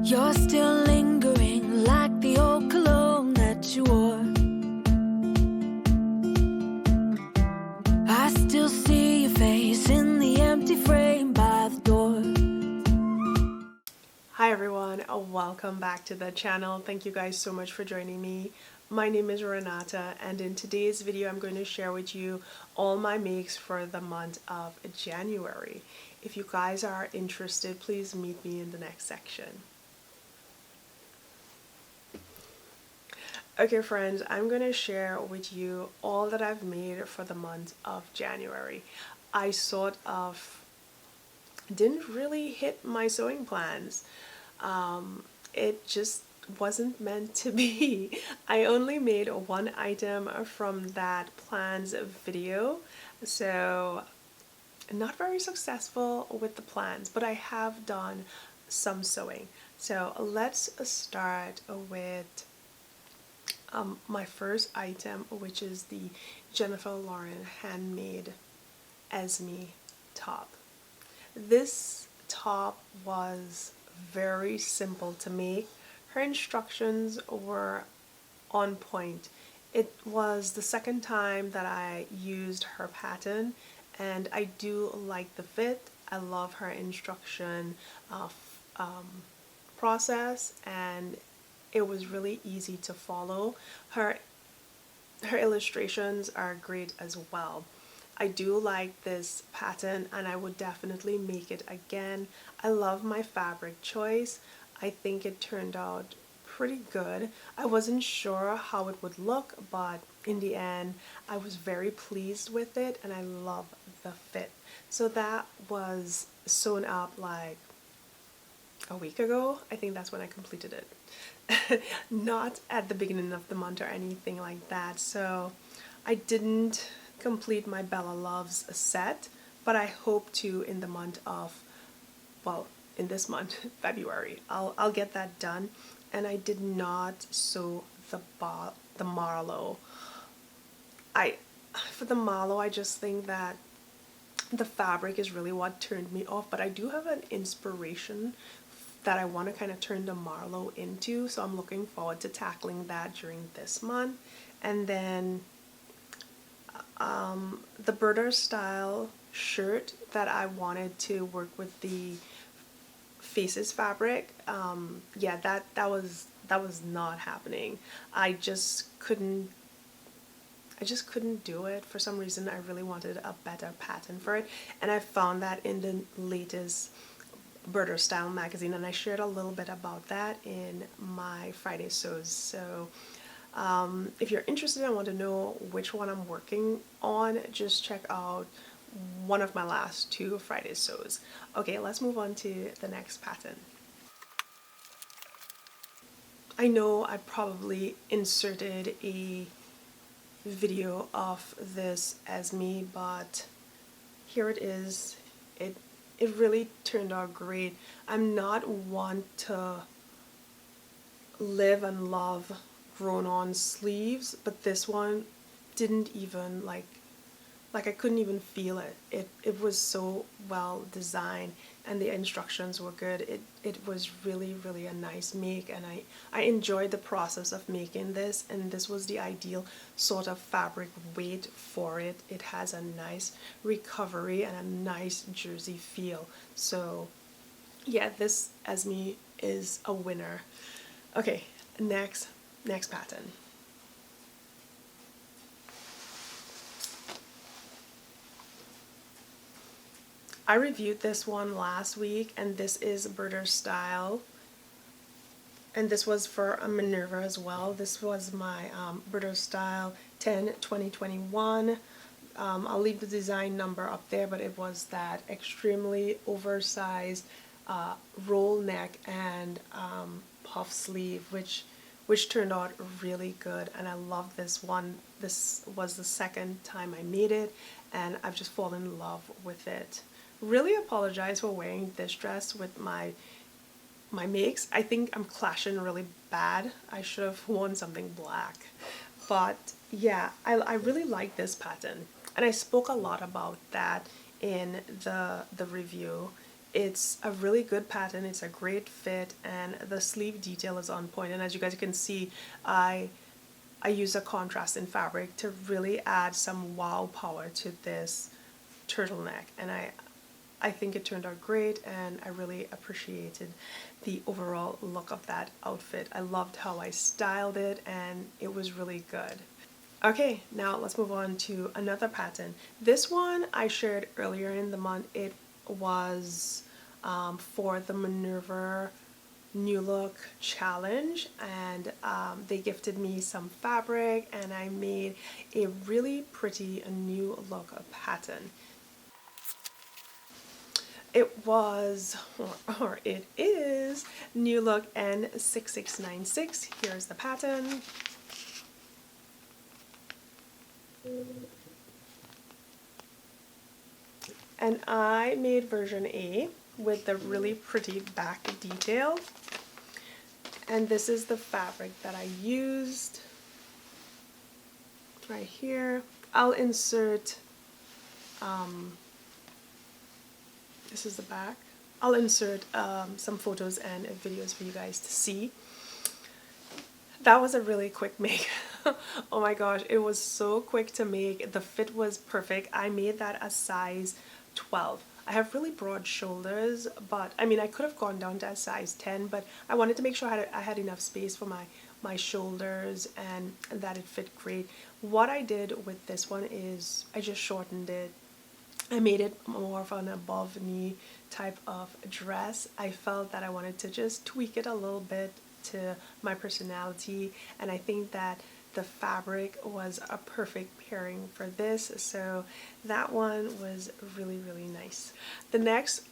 You're still lingering like the old cologne that you wore. I still see your face in the empty frame by the door. Hi everyone, welcome back to the channel. Thank you guys so much for joining me. My name is Renata, and in today's video I'm going to share with you all my makes for the month of January. If you guys are interested, please meet me in the next section. Okay friends, I'm going to share with you all that I've made for the month of January. I sort of didn't really hit my sewing plans. It just wasn't meant to be. I only made one item from that plans video, so not very successful with the plans, but I have done some sewing. So let's start with my first item, which is the Jennifer Lauren handmade Esme top. This top was very simple to make. Her instructions were on point. It was the second time that I used her pattern, and I do like the fit. I love her instruction process, and it was really easy to follow. Her illustrations are great as well. I do like this pattern and I would definitely make it again. I love my fabric choice. I think it turned out pretty good. I wasn't sure how it would look, but in the end I was very pleased with it and I love the fit. So that was sewn up like a week ago. I think that's when I completed it. Not at the beginning of the month or anything like that. So I didn't complete my Bella Loves set, but I hope to in the month of, well, in this month, February. I'll get that done. And I did not sew the marlow. For the marlow, I just think that the fabric is really what turned me off, but I do have an inspiration that I want to kind of turn the marlow into, so I'm looking forward to tackling that during this month. And then the Burda Style shirt that I wanted to work with the faces fabric, yeah, that was not happening. I just couldn't do it for some reason. I really wanted a better pattern for it, and I found that in the latest Burda Style magazine, and I shared a little bit about that in my Friday sews. So if you're interested and want to know which one I'm working on, just check out one of my last two Friday sews. Okay, let's move on to the next pattern. I know I probably inserted a video of this Esme, but here it is. It really turned out great. I'm not one to live and love grown-on sleeves, but this one didn't even like I couldn't even feel it. It was so well designed and the instructions were good. It was really a nice make, and I enjoyed the process of making this, and this was the ideal sort of fabric weight for it. It has a nice recovery and a nice jersey feel. So yeah, this Esme is a winner. Okay, next pattern. I reviewed this one last week, and this is Burda Style, and this was for a Minerva as well. This was my Burda Style 10/2021. I'll leave the design number up there, but it was that extremely oversized roll neck and puff sleeve, which turned out really good, and I love this one. This was the second time I made it, and I've just fallen in love with it. Really apologize for wearing this dress with my makes. I think I'm clashing really bad. I should have worn something black. But yeah, I really like this pattern, and I spoke a lot about that in the review. It's a really good pattern, it's a great fit, and the sleeve detail is on point. And as you guys can see, I use a contrast in fabric to really add some wow power to this turtleneck, and I think it turned out great, and I really appreciated the overall look of that outfit. I loved how I styled it, and it was really good. Okay, now let's move on to another pattern. This one I shared earlier in the month. It was for the Maneuver New Look Challenge, and they gifted me some fabric, and I made a really pretty new look pattern. It was, or it is, New Look N6696. Here's the pattern. And I made version A with the really pretty back detail. And this is the fabric that I used right here. I'll insert, this is the back. I'll insert some photos and videos for you guys to see. That was a really quick make. Oh my gosh, it was so quick to make. The fit was perfect. I made that a size 12. I have really broad shoulders, but I mean I could have gone down to a size 10, but I wanted to make sure I had enough space for my shoulders and that it fit great. What I did with this one is I just shortened it. I made it more of an above knee type of dress. I felt that I wanted to just tweak it a little bit to my personality, and I think that the fabric was a perfect pairing for this, so that one was really nice. The next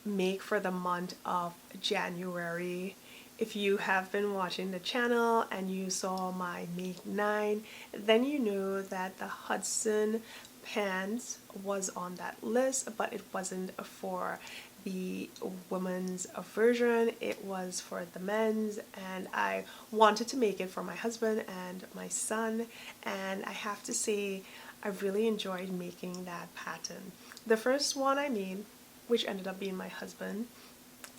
make for the month of January, if you have been watching the channel and you saw my make 9, then you know that the Hundson pants was on that list, but it wasn't for the women's version, it was for the men's, and I wanted to make it for my husband and my son, and I have to say I really enjoyed making that pattern. The first one I made, which ended up being my husband,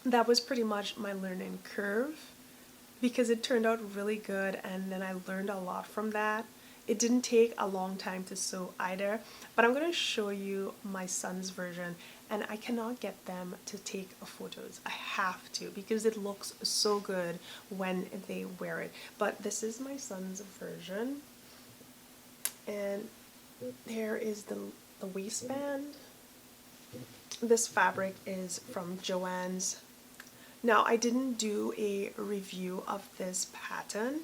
that was pretty much my learning curve because it turned out really good, and then I learned a lot from that. It didn't take a long time to sew either, but I'm going to show you my son's version, and I cannot get them to take photos. I have to because it looks so good when they wear it. But this is my son's version, and there is the waistband. This fabric is from Joann's. Now I didn't do a review of this pattern,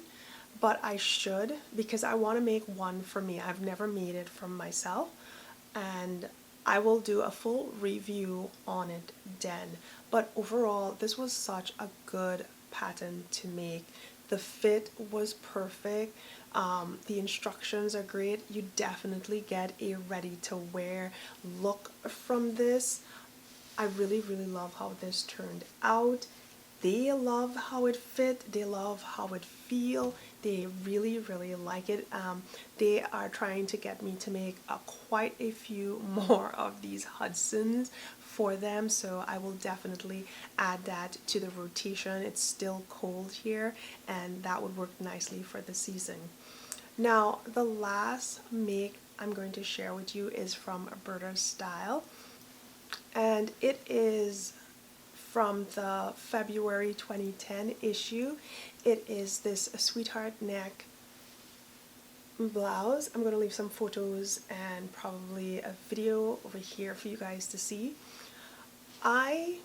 but I should because I want to make one for me. I've never made it for myself, and I will do a full review on it then. But overall, this was such a good pattern to make. The fit was perfect. The instructions are great. You definitely get a ready to wear look from this. I really love how this turned out. They love how it fit, they love how it feel, they really like it. They are trying to get me to make quite a few more of these Hudsons for them, so I will definitely add that to the rotation. It's still cold here, and that would work nicely for the season. Now the last make I'm going to share with you is from Burda Style, and it is from the February 2010 issue. It is this sweetheart neck blouse. I'm going to leave some photos and probably a video over here for you guys to see. I'm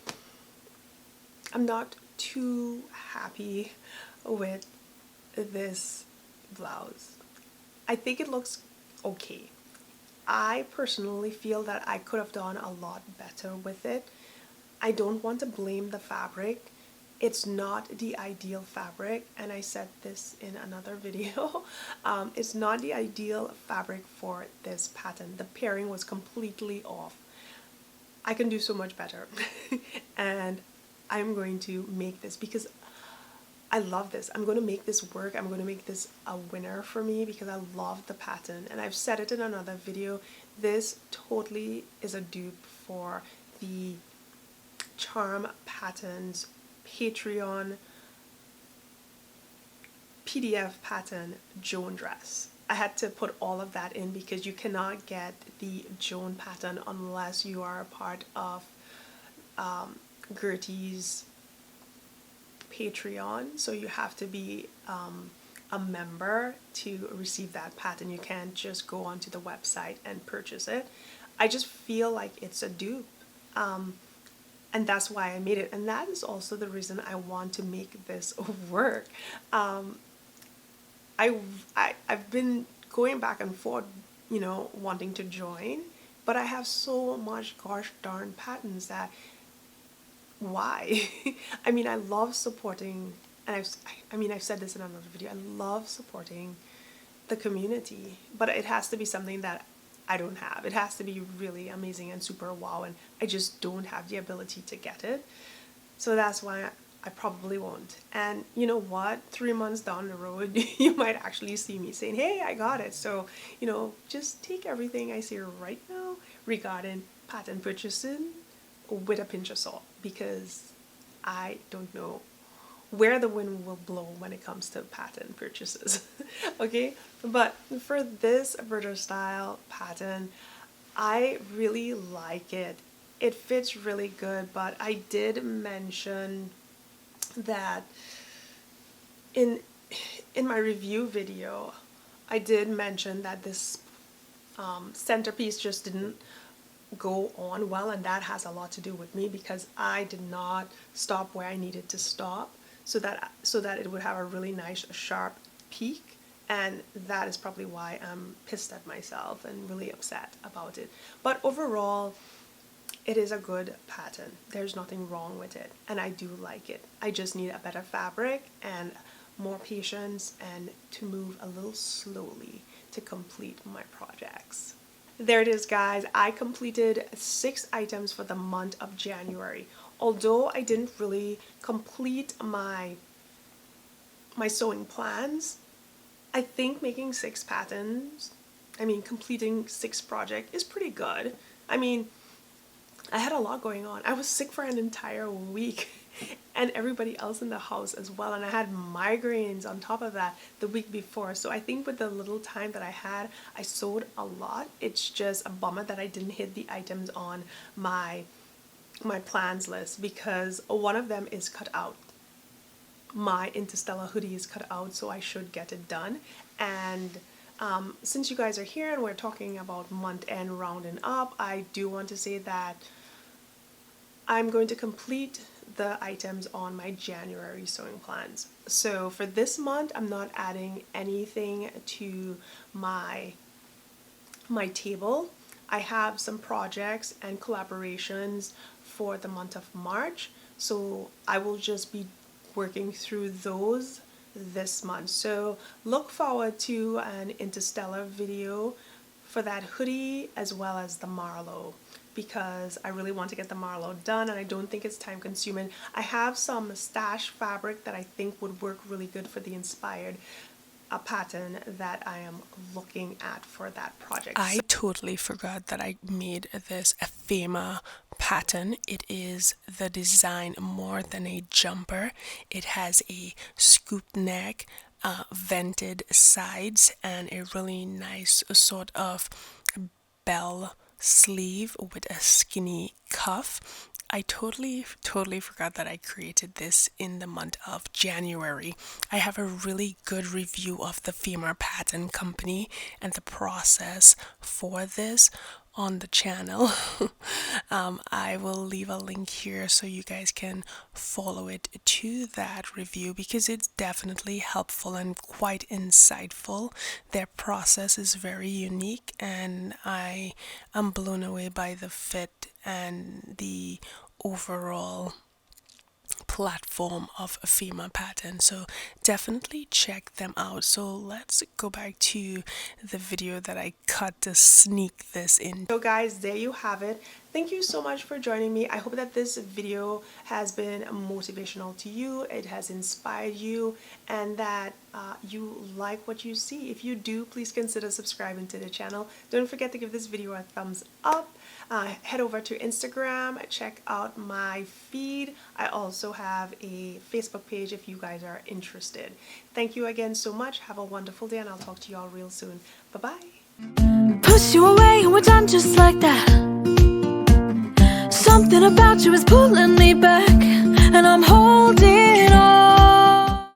not too happy with this blouse. I think it looks okay. I personally feel that I could have done a lot better with it. I don't want to blame the fabric. It's not the ideal fabric, and I said this in another video. It's not the ideal fabric for this pattern. The pairing was completely off. I can do so much better. And I'm going to make this because I love this. I'm going to make this work. I'm going to make this a winner for me because I love the pattern. And I've said it in another video. This totally is a dupe for the charm patterns, Patreon, PDF pattern, Joan dress. I had to put all of that in because you cannot get the Joan pattern unless you are a part of Gertie's Patreon. So you have to be a member to receive that pattern. You can't just go onto the website and purchase it. I just feel like it's a dupe. And that's why I made it. And that is also the reason I want to make this work. I've been going back and forth, you know, wanting to join, but I have so much gosh darn patterns that why? I mean, I love supporting, and I've said this in another video, I love supporting the community, but it has to be something that I don't have. It has to be really amazing and super wow, and I just don't have the ability to get it. So that's why I probably won't. And you know what? 3 months down the road, you might actually see me saying, hey, I got it. So, you know, just take everything I say right now regarding pattern purchasing with a pinch of salt, because I don't know where the wind will blow when it comes to pattern purchases. Okay, but for this Burda style pattern, I really like it. It fits really good, but I did mention that in my review video, I did mention that this centerpiece just didn't go on well, and that has a lot to do with me because I did not stop where I needed to stop so that it would have a really nice sharp peak, and that is probably why I'm pissed at myself and really upset about it. But overall, it is a good pattern. There's nothing wrong with it, and I do like it. I just need a better fabric and more patience and to move a little slowly to complete my projects. There it is, guys. I completed 6 items for the month of January. Although I didn't really complete my sewing plans, I think making 6 patterns, completing 6 projects is pretty good. I had a lot going on. I was sick for an entire week and everybody else in the house as well, and I had migraines on top of that the week before. So I think with the little time that I had, I sewed a lot. It's just a bummer that I didn't hit the items on my plans list because one of them is cut out. My Interstellar hoodie is cut out, so I should get it done. And since you guys are here and we're talking about month end rounding up, I do want to say that I'm going to complete the items on my January sewing plans. So for this month, I'm not adding anything to my table. I have some projects and collaborations for the month of March, so I will just be working through those this month. So look forward to an Interstellar video for that hoodie as well as the Marlowe, because I really want to get the Marlowe done and I don't think it's time consuming. I have some stash fabric that I think would work really good for the inspired pattern that I am looking at for that project. I totally forgot that I made this a Fayma pattern. It is the design more than a jumper. It has a scoop neck, vented sides, and a really nice sort of bell sleeve with a skinny cuff. I totally forgot that I created this in the month of January. I have a really good review of the Fayma Pattern Company and the process for this on the channel. I will leave a link here so you guys can follow it to that review because it's definitely helpful and quite insightful. Their process is very unique and I am blown away by the fit and the overall platform of a Fayma pattern, so definitely check them out. So let's go back to the video that I cut to sneak this in. So guys, there you have it. Thank you so much for joining me. I hope that this video has been motivational to you, it has inspired you, and that you like what you see. If you do, please consider subscribing to the channel. Don't forget to give this video a thumbs up. Head over to Instagram, check out my feed. I also have a Facebook page if you guys are interested. Thank you again so much. Have a wonderful day, and I'll talk to you all real soon. Bye-bye. Push you away and we're done just like that. Something about you is pulling me back, and I'm holding